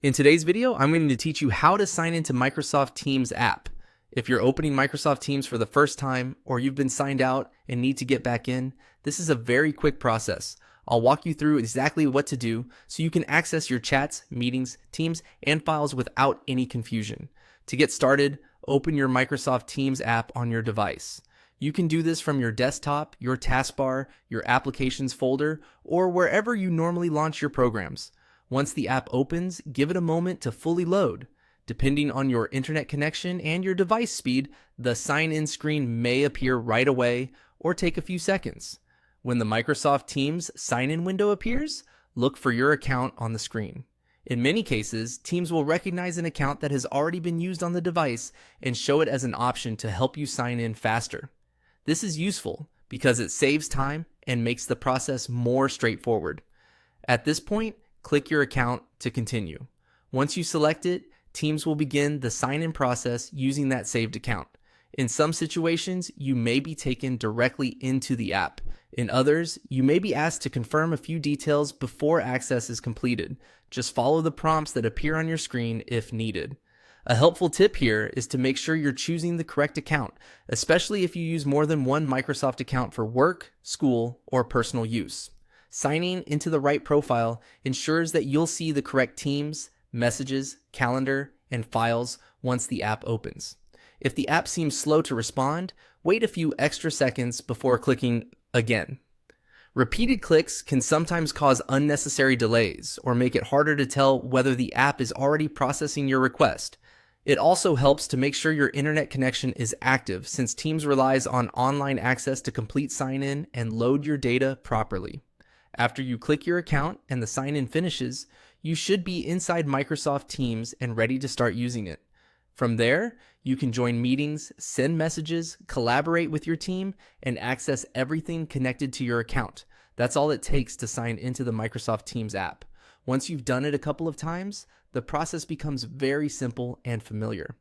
In today's video, I'm going to teach you how to sign into Microsoft Teams app. If you're opening Microsoft Teams for the first time, or you've been signed out and need to get back in, this is a very quick process. I'll walk you through exactly what to do so you can access your chats, meetings, Teams, and files without any confusion. To get started, open your Microsoft Teams app on your device. You can do this from your desktop, your taskbar, your applications folder, or wherever you normally launch your programs. Once the app opens, give it a moment to fully load. Depending on your internet connection and your device speed, the sign-in screen may appear right away or take a few seconds. When the Microsoft Teams sign-in window appears, look for your account on the screen. In many cases, Teams will recognize an account that has already been used on the device and show it as an option to help you sign in faster. This is useful because it saves time and makes the process more straightforward. At this point, click your account to continue. Once you select it, Teams will begin the sign-in process using that saved account. In some situations, you may be taken directly into the app. In others, you may be asked to confirm a few details before access is completed. Just follow the prompts that appear on your screen if needed. A helpful tip here is to make sure you're choosing the correct account, especially if you use more than one Microsoft account for work, school, or personal use. Signing into the right profile ensures that you'll see the correct Teams, messages, calendar, and files once the app opens. If the app seems slow to respond, wait a few extra seconds before clicking again. Repeated clicks can sometimes cause unnecessary delays or make it harder to tell whether the app is already processing your request. It also helps to make sure your internet connection is active since Teams relies on online access to complete sign-in and load your data properly. After you click your account and the sign-in finishes, you should be inside Microsoft Teams and ready to start using it. From there, you can join meetings, send messages, collaborate with your team, and access everything connected to your account. That's all it takes to sign into the Microsoft Teams app. Once you've done it a couple of times, the process becomes very simple and familiar.